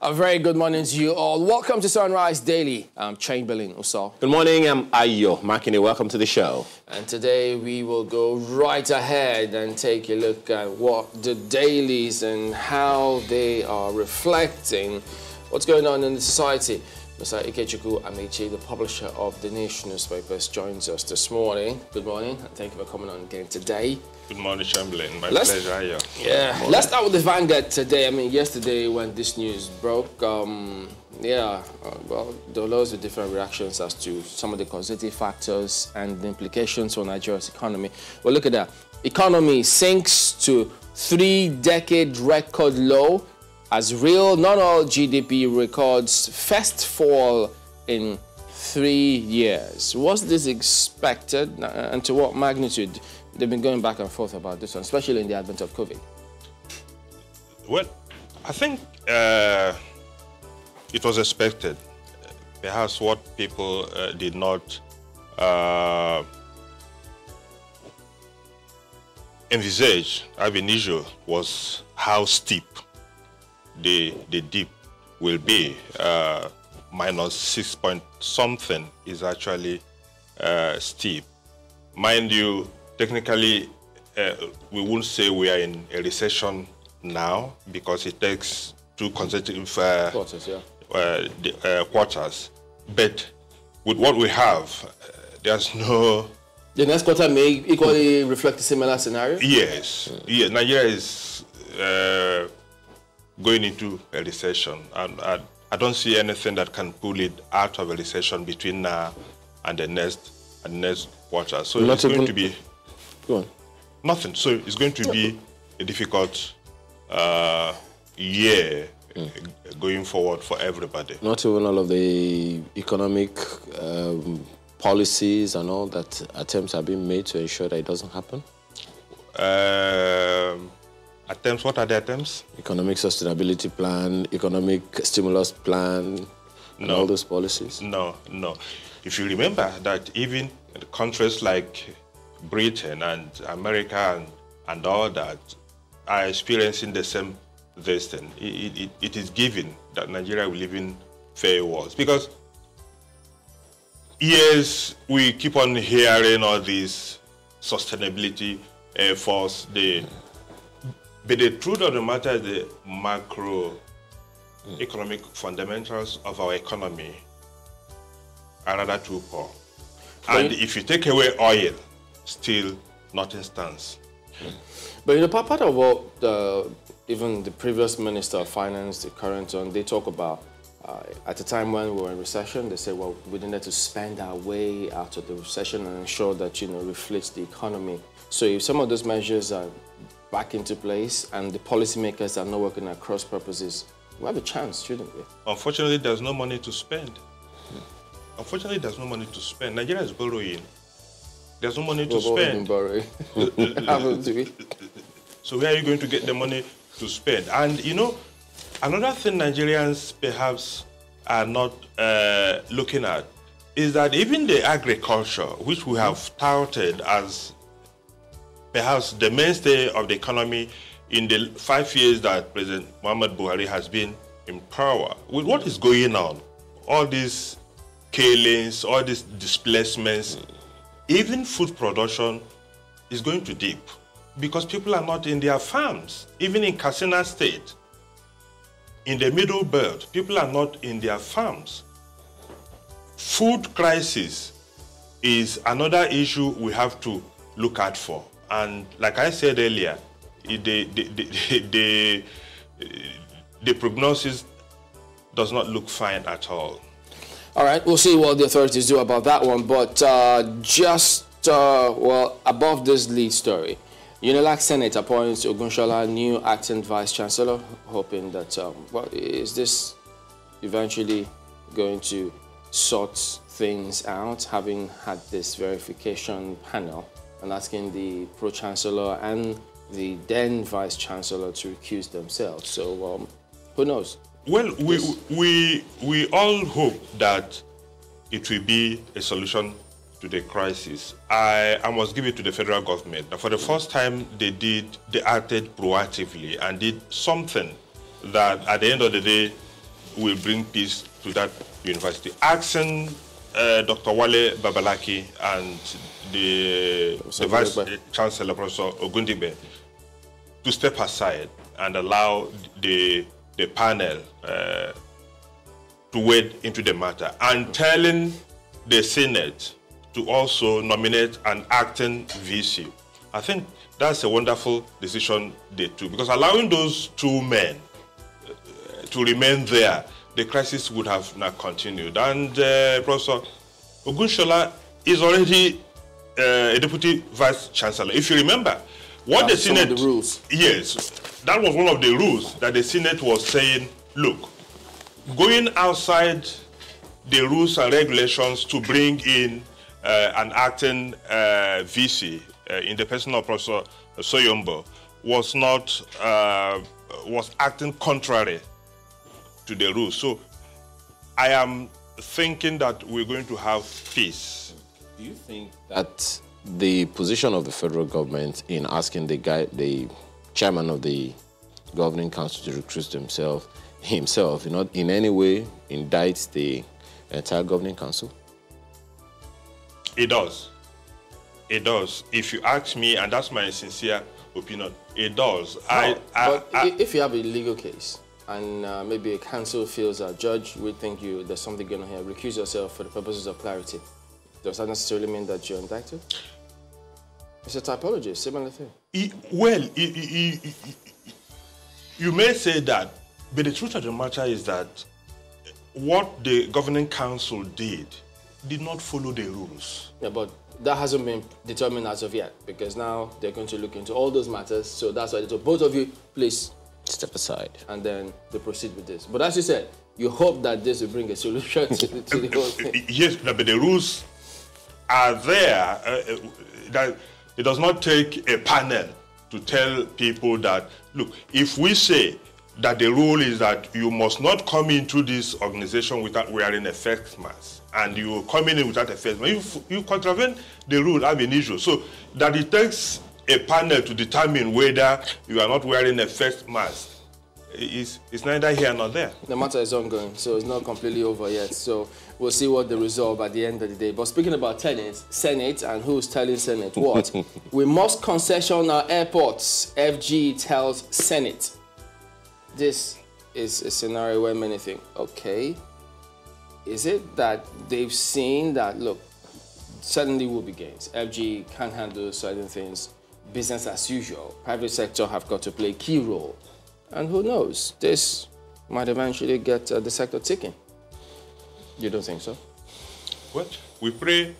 A very good morning to you all. Welcome to Sunrise Daily. I'm Chamberlain Uso. Good morning, I'm Ayo Makine. Welcome to the show. And today we will go right ahead and take a look at what the dailies and how they are reflecting what's going on in the society. Mr. Ikechukwu Amaechi, the publisher of the Nation newspapers, joins us this morning. Good morning, and thank you for coming on again today. Good morning, Chamberlain. My pleasure, Ayo. Yeah, let's start with the Vanguard today. I mean, yesterday when this news broke, well, there were loads of different reactions as to some of the causative factors and the implications for Nigeria's economy. Well, look at that. Economy sinks to 3-decade record low as real non-oil GDP records first fall in 3 years. Was this expected, and to what magnitude? They've been going back and forth about this one, especially in the advent of COVID. Well, I think it was expected. Perhaps what people did not envisage, ab initio, was how steep the dip will be. Minus 6 point something is actually steep. Mind you, technically, we won't say we are in a recession now because it takes 2 consecutive quarters. But with what we have, there's no... The next quarter may equally reflect a similar scenario? Yes. Yeah, Nigeria is going into a recession. And I don't see anything that can pull it out of a recession between now and the next quarter. So it's going to be... Go on. Nothing. So it's going to be a difficult year going forward for everybody. Not even all of the economic policies and all that attempts are being made to ensure that it doesn't happen? Attempts? What are the attempts? Economic sustainability plan, economic stimulus plan, and all those policies? No. If you remember that even countries like Britain and America and all that are experiencing the same this thing. It is given that Nigeria will live in fair wars. Because yes, we keep on hearing all these sustainability efforts, but the truth of the matter is the macroeconomic fundamentals of our economy are rather too poor. And if you take away oil, still nothing stands. But you know, part of what even the previous Minister of Finance, the current one, they talk about, at the time when we were in recession, they said, well, we needed to spend our way out of the recession and ensure that, reflates the economy. So if some of those measures are back into place and the policymakers are not working at cross purposes, we have a chance, shouldn't we? Unfortunately, there's no money to spend. Unfortunately, there's no money to spend. Nigeria is borrowing. There's no money to spend. So where are you going to get the money to spend? And another thing Nigerians perhaps are not looking at is that even the agriculture, which we have touted as perhaps the mainstay of the economy in the 5 years that President Muhammad Buhari has been in power, with what is going on, all these killings, all these displacements, even food production is going to dip because people are not in their farms. Even in Katsina State, in the Middle Belt, people are not in their farms. Food crisis is another issue we have to look out for. And like I said earlier, the prognosis does not look fine at all. All right, we'll see what the authorities do about that one. But above this lead story, UNILAG Senate appoints Ogunshola new acting vice chancellor, hoping that, is this eventually going to sort things out, having had this verification panel and asking the pro-chancellor and the then vice chancellor to recuse themselves. So who knows? Well, we all hope that it will be a solution to the crisis. I must give it to the federal government. For the first time, they acted proactively and did something that at the end of the day will bring peace to that university. Asking Dr. Wale Babalaki and the Vice Chancellor, Professor Ogundibe, to step aside and allow the panel to wade into the matter, and telling the Senate to also nominate an acting VC. I think that's a wonderful decision they took, because allowing those two men to remain there, the crisis would have not continued. And Professor Ogunshola is already a deputy vice chancellor. If you remember, what the Senate... Some of the rules. Yes, that was one of the rules that the Senate was saying, look, going outside the rules and regulations to bring in an acting VC in the person of Professor Soyombo was not, was acting contrary to the rules. So I am thinking that we're going to have peace. Do you think that the position of the federal government in asking the chairman of the governing council to recruit himself, not in any way indicts the entire governing council? It does. It does. If you ask me, and that's my sincere opinion, it does. But if you have a legal case and maybe a council feels a judge would think there's something going on here, recuse yourself for the purposes of clarity, does that necessarily mean that you're indicted? It's a typology, similar thing. You may say that, but the truth of the matter is that what the governing council did not follow the rules. Yeah, but that hasn't been determined as of yet, because now they're going to look into all those matters. So that's why both of you, please step aside, and then they proceed with this. But as you said, you hope that this will bring a solution to the whole thing. Yes, but the rules are there. That it does not take a panel to tell people that, look, if we say that the rule is that you must not come into this organization without wearing a face mask, and you come in without a face mask, you contravene the rule, have an issue. So that it takes a panel to determine whether you are not wearing a face mask is neither here nor there. The matter is ongoing, so it's not completely over yet. So we'll see what they resolve at the end of the day. But speaking about Senate and who's telling Senate what, we must concession our airports, FG tells Senate. This is a scenario where many think, okay, is it that they've seen that, look, certainly will be gains. FG can't handle certain things, business as usual. Private sector have got to play a key role. And who knows, this might eventually get the sector ticking. You don't think so? Well, we pray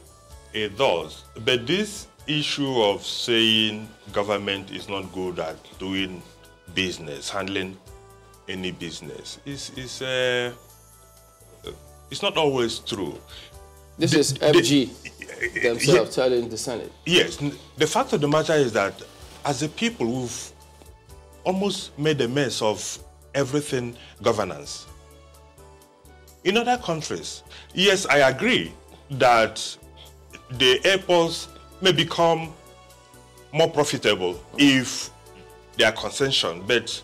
it does. But this issue of saying government is not good at doing business, handling any business, is it's not always true. This is FG themselves telling the Senate. Yes. The fact of the matter is that as a people, we've almost made a mess of everything governance. In other countries, yes, I agree that the airports may become more profitable if they are concession, but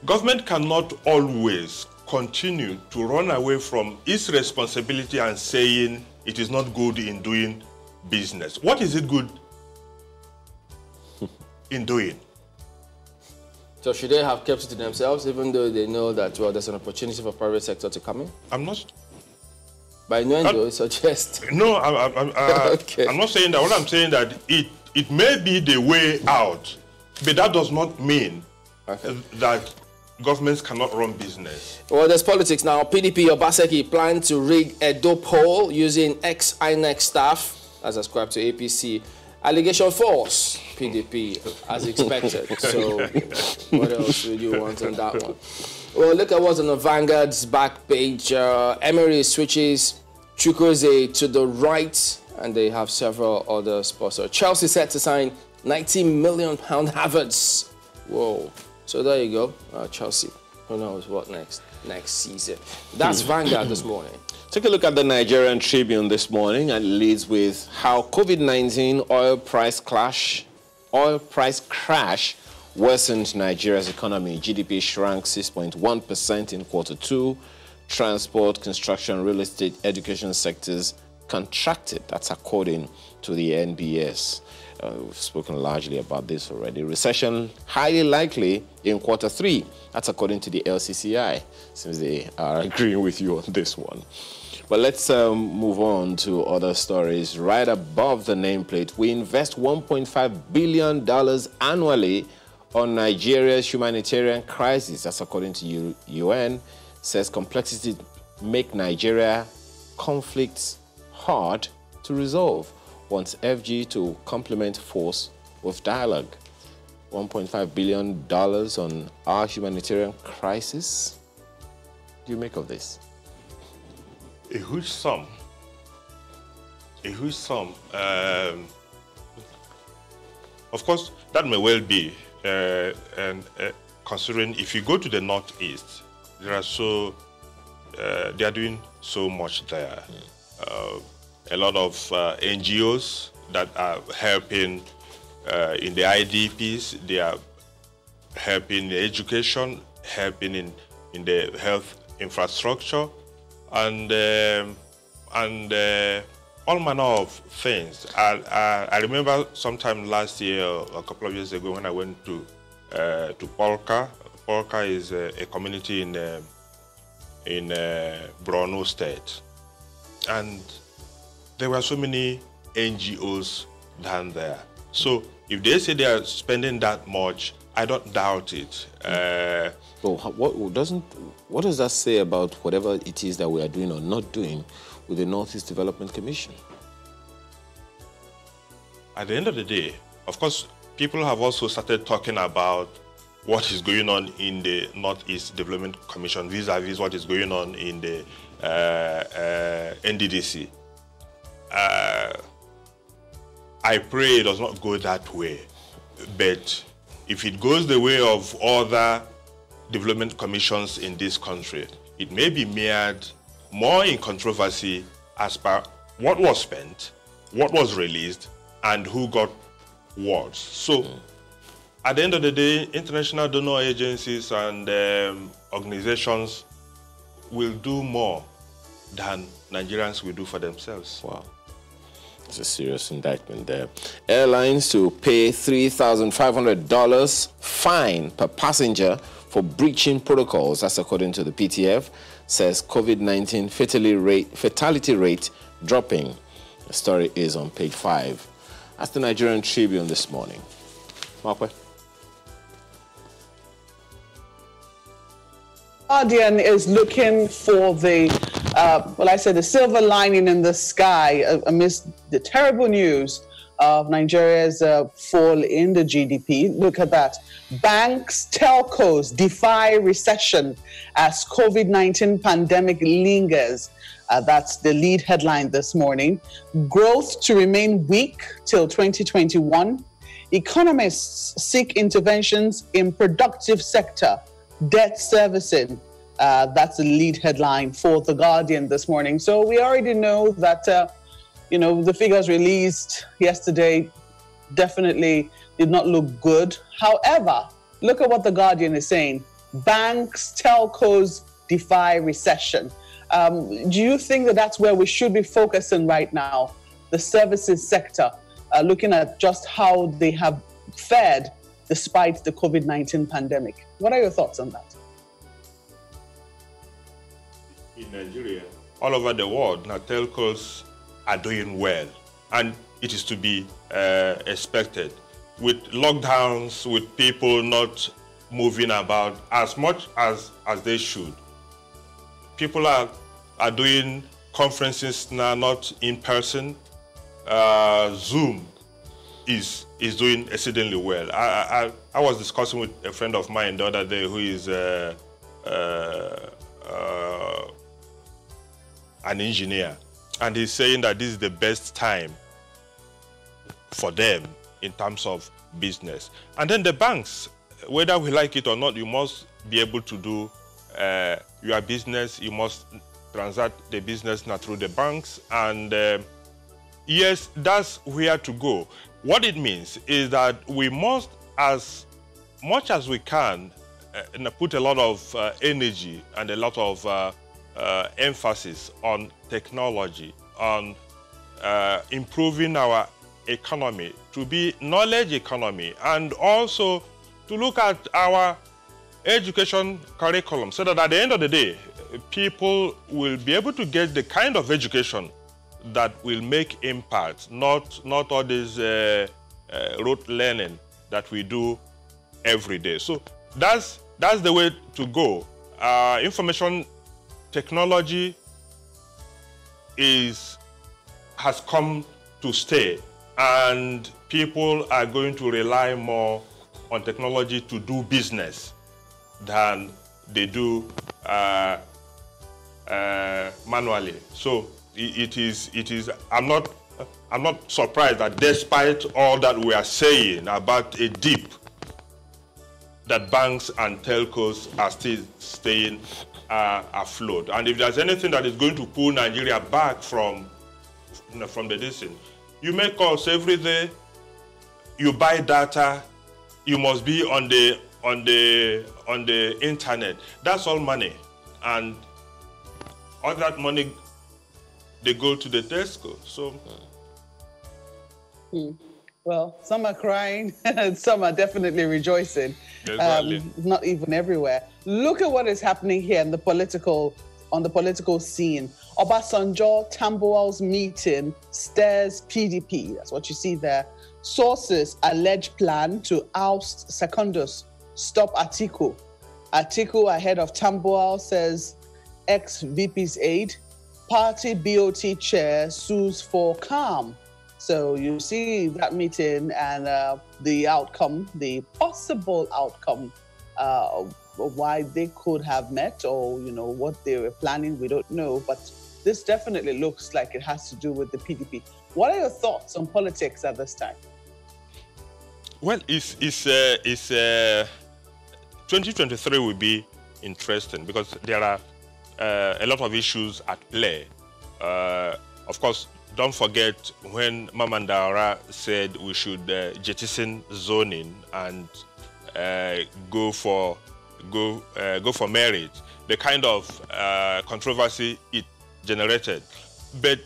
government cannot always continue to run away from its responsibility and saying it is not good in doing business. What is it good in doing? So should they have kept it to themselves, even though they know that, well, there's an opportunity for private sector to come in? I'm not. By innuendo, suggest. No, okay. I'm not saying that. What I'm saying that it may be the way out, but that does not mean that governments cannot run business. Well, there's politics now. PDP Obaseki planned to rig Edo poll using ex-INEC staff, as ascribed to APC. Allegation false, PDP, as expected. So what else would you want on that one? Well, look at what's on the Vanguard's back page. Emery switches Chukwueze to the right, and they have several other sponsors. Chelsea set to sign £90 million Havertz. Whoa. So there you go, Chelsea. Who knows what next season. That's Vanguard this morning. Take a look at the Nigerian Tribune this morning, and it leads with how COVID-19 oil price crash worsened Nigeria's economy. GDP shrank 6.1% in Q2. Transport, construction, real estate, education sectors contracted. That's according to the NBS. We've spoken largely about this already. Recession highly likely in Q3. That's according to the LCCI, since they are agreeing with you on this one. But let's move on to other stories. Right above the nameplate, we invest $1.5 billion annually on Nigeria's humanitarian crisis. That's according to UN. Says complexity make Nigeria conflicts hard to resolve. Wants FG to complement force with dialogue. $1.5 billion on our humanitarian crisis. What do you make of this? A huge sum. A huge sum. Of course, that may well be. Considering if you go to the northeast, they are doing so much there. A lot of NGOs that are helping in the IDPs, they are helping in education, helping in the health infrastructure, and all manner of things. I remember sometime last year, a couple of years ago, when I went to Polka. Polka is a community in Borno State, and there were so many NGOs down there. So if they say they are spending that much, I don't doubt it. Well, what does that say about whatever it is that we are doing or not doing with the Northeast Development Commission? At the end of the day, of course, people have also started talking about what is going on in the Northeast Development Commission vis-a-vis what is going on in the NDDC. I pray it does not go that way, but if it goes the way of other development commissions in this country, it may be mired more in controversy as per what was spent, what was released, and who got what. So, at the end of the day, international donor agencies and organizations will do more than Nigerians will do for themselves. Wow. It's a serious indictment there. Airlines to pay $3,500 fine per passenger for breaching protocols. That's according to the PTF. Says COVID-19 fatality rate dropping. The story is on page 5. That's the Nigerian Tribune this morning. Markwe. Guardian is looking for the, the silver lining in the sky amidst the terrible news of Nigeria's fall in the GDP. Look at that. Banks, telcos defy recession as COVID-19 pandemic lingers. That's the lead headline this morning. Growth to remain weak till 2021. Economists seek interventions in productive sector. Debt servicing, that's the lead headline for The Guardian this morning. So we already know that, the figures released yesterday definitely did not look good. However, look at what The Guardian is saying. Banks, telcos defy recession. Do you think that that's where we should be focusing right now? The services sector, looking at just how they have fared despite the COVID-19 pandemic. What are your thoughts on that? In Nigeria, all over the world, now telcos are doing well, and it is to be expected. With lockdowns, with people not moving about as much as they should. People are doing conferences now, not in person. Zoom is doing exceedingly well. I was discussing with a friend of mine the other day who is an engineer, and he's saying that this is the best time for them in terms of business. And then the banks, whether we like it or not, you must be able to do your business. You must transact the business now through the banks, and yes, that's where to go. What it means is that we must, as much as we can, put a lot of energy and a lot of emphasis on technology, on improving our economy to be knowledge economy, and also to look at our education curriculum so that at the end of the day, people will be able to get the kind of education that will make impact, not all this rote learning that we do every day. So that's the way to go. Information technology has come to stay, and people are going to rely more on technology to do business than they do manually. So it is. I'm not surprised that despite all that we are saying about a dip, that banks and telcos are still staying afloat. And if there's anything that is going to pull Nigeria back from the distance, you make calls every day, you buy data, you must be on the internet. That's all money, and all that money, they go to the Tesco. So. Well, some are crying and some are definitely rejoicing. Exactly. Not even everywhere. Look at what is happening here on the political scene. Obasanjo Tambuwal's meeting stirs PDP. That's what you see there. Sources allege plan to oust Secondus, stop Atiku. Atiku ahead of Tambuwal says ex-VP's aide. Party BOT chair sues for calm. So you see that meeting and the outcome, the possible outcome of why they could have met, or what they were planning, we don't know. But this definitely looks like it has to do with the PDP. What are your thoughts on politics at this time? Well, 2023 will be interesting because there are a lot of issues at play. Of course, don't forget when Mamandara said we should jettison zoning and go for marriage, the kind of controversy it generated. But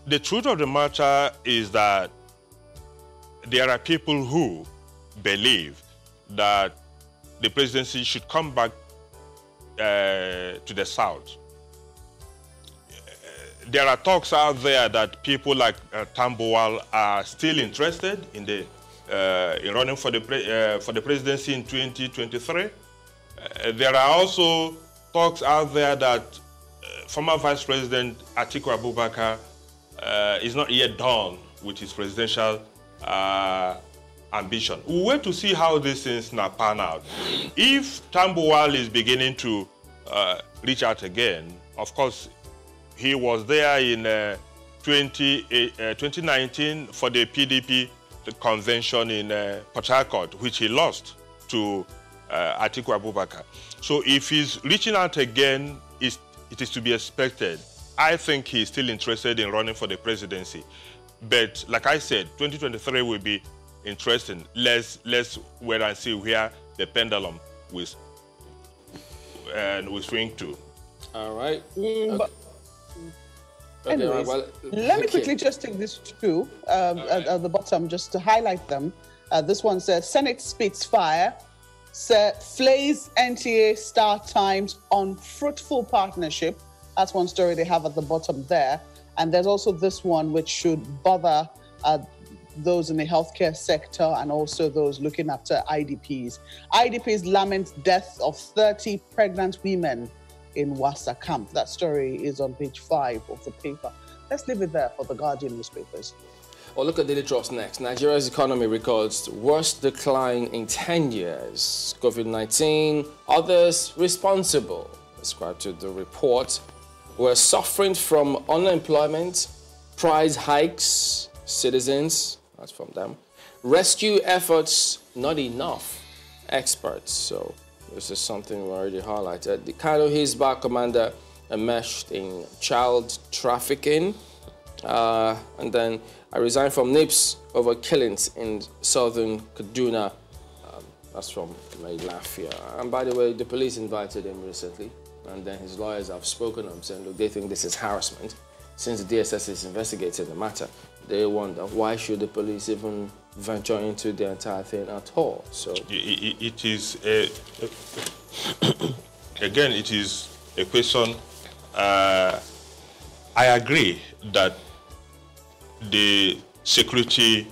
the truth of the matter is that there are people who believe that the presidency should come back to the South. There are talks out there that people like Tambuwal are still interested in running for the presidency in 2023. There are also talks out there that former Vice President Atiku Abubakar is not yet done with his presidential ambition. We'll wait to see how these things now pan out. If Tambuwal is beginning to reach out again, of course, he was there in 2019 for the PDP convention in Port Harcourt, which he lost to Atiku Abubakar. So if he's reaching out again, it is to be expected. I think he's still interested in running for the presidency. But like I said, 2023 will be interesting. Let's wait and see where the pendulum will swing to. All right. Anyways, let me quickly just take this too at the bottom, just to highlight them. This one says, Senate spits fire, flays NTA start times on fruitful partnership. That's one story they have at the bottom there. And there's also this one which should bother those in the healthcare sector and also those looking after IDPs. IDPs lament death of 30 pregnant women in Wassa camp. That story is on page 5 of the paper. Let's leave it there for the Guardian newspapers. Well, look at Daily Trust next. Nigeria's economy records worst decline in 10 years. COVID-19, others responsible, ascribed to the report. We're suffering from unemployment, price hikes, citizens, that's from them. Rescue efforts, not enough, experts. So this is something we already highlighted. The Kano Hisbah commander enmeshed in child trafficking. And then I resigned from NIPS over killings in southern Kaduna. That's from Lafia. And by the way, the police invited him recently, and then his lawyers have spoken up saying, look, they think this is harassment. Since the DSS is investigating the matter, they wonder why should the police even venture into the entire thing at all. So it is again, it is a question. I agree that the security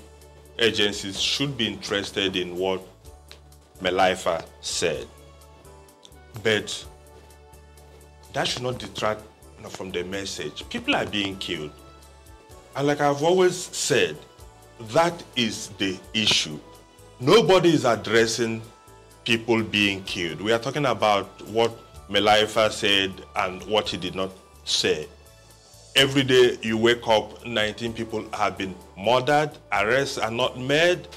agencies should be interested in what Melaifa said, but that should not detract from the message. People are being killed, and like I've always said, that is the issue. Nobody is addressing people being killed. We are talking about what Melaifa said and what he did not say. Every day you wake up, 19 people have been murdered, arrests are not made,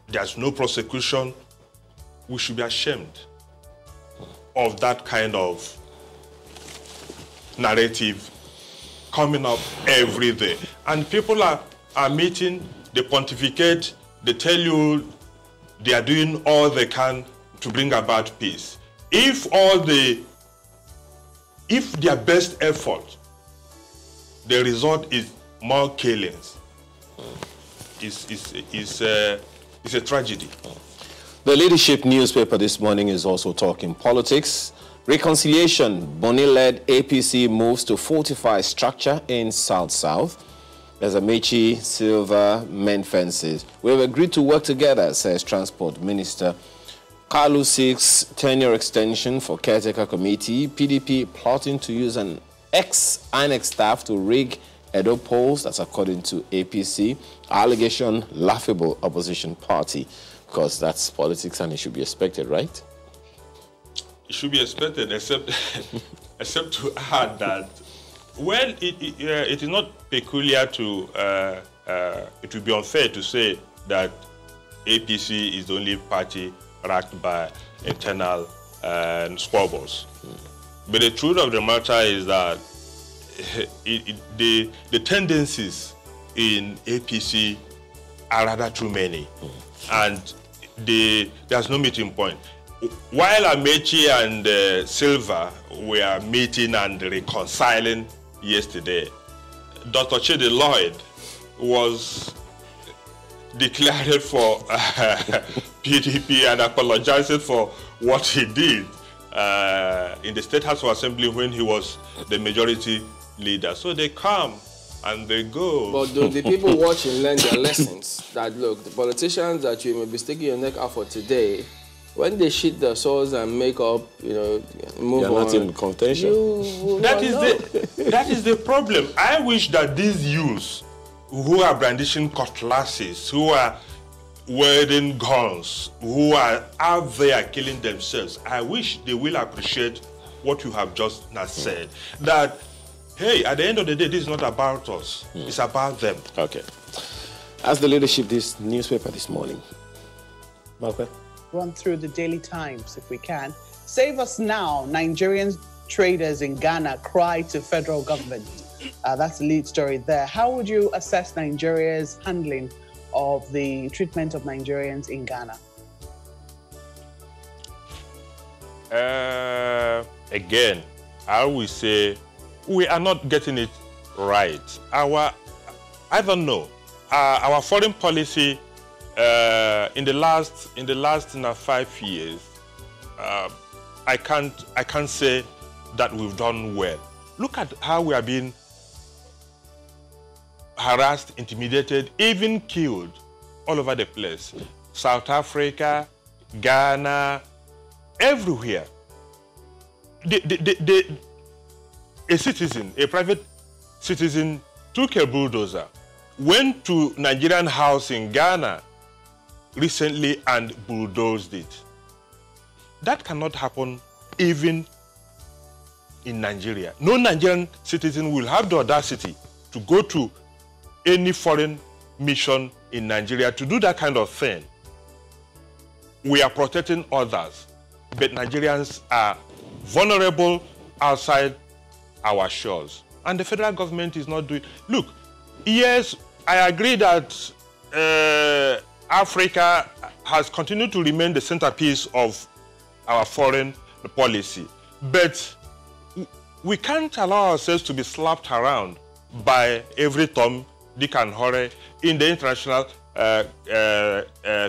there's no prosecution. We should be ashamed of that kind of narrative coming up every day. And people are meeting, they pontificate, they tell you they are doing all they can to bring about peace. If their best effort, the result is more killings, it's a tragedy. The Leadership newspaper this morning is also talking politics. Reconciliation, Boni-led APC moves to fortify structure in South-South. As Amaechi Silva mend fences. We have agreed to work together, says Transport Minister. Kalu seeks tenure extension for caretaker committee. PDP plotting to use an ex-INEC staff to rig Edo polls. That's according to APC. Allegation, laughable opposition party. Because that's politics and it should be expected, right? It should be expected, except to add that, well, it is not peculiar to, it would be unfair to say that APC is the only party racked by internal squabbles. But the truth of the matter is that the tendencies in APC are rather too many, and there's no meeting point. While Amaechi and Silva were meeting and reconciling yesterday, Dr. Chidi Lloyd was declared for PDP and apologizing for what he did in the State House of Assembly when he was the majority leader. So they come and they go. But do the people watching learn their lessons? That look, the politicians that you may be sticking your neck out for today, when they shit their souls and make up, move You're on. not in contention. That is the problem. I wish that these youths who are brandishing cutlasses, who are wielding guns, who are out there killing themselves, I wish they will appreciate what you have just now said. That, hey, at the end of the day, this is not about us. It's about them. Okay. As the Leadership, this newspaper this morning. Okay. Run through the Daily Times if we can. Save us now. Nigerian traders in Ghana cry to federal government. That's the lead story there. How would you assess Nigeria's handling of the treatment of Nigerians in Ghana? Again, I will say we are not getting it right. I don't know. Our foreign policy in the last 5 years, I can't say that we've done well. Look at how we are being harassed, intimidated, even killed all over the place. South Africa, Ghana, everywhere. A private citizen took a bulldozer, went to Nigerian house in Ghana recently and bulldozed it. That cannot happen even in Nigeria. No Nigerian citizen will have the audacity to go to any foreign mission in Nigeria to do that kind of thing. We are protecting others, but Nigerians are vulnerable outside our shores. And the federal government is not doing... Look, yes, I agree that Africa has continued to remain the centerpiece of our foreign policy. But we can't allow ourselves to be slapped around by every Tom, Dick and Harry in the international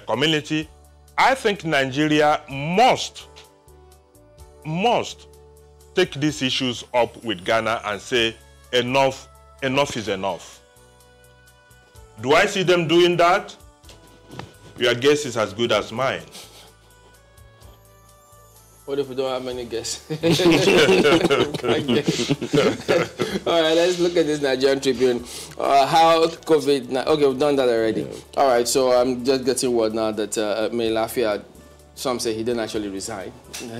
community. I think Nigeria must take these issues up with Ghana and say enough is enough. Do I see them doing that? Your guess is as good as mine. What if we don't have many guests? All right, let's look at this Nigerian Tribune. How COVID... Okay, we've done that already. Yeah. All right, so I'm just getting word now that May Lafia, some say he didn't actually resign.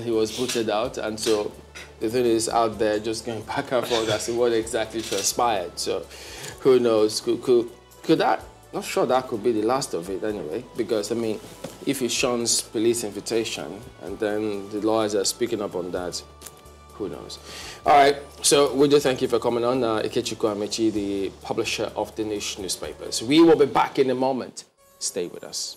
He was booted out, and so the thing is out there just going back and forth as to what exactly transpired. So who knows? Could that... Not sure that could be the last of it anyway, because, I mean, if he shuns police invitation and then the lawyers are speaking up on that, who knows? All right, so we do thank you for coming on, Ikechukwu Amaechi, the publisher of the Nation newspapers. We will be back in a moment. Stay with us.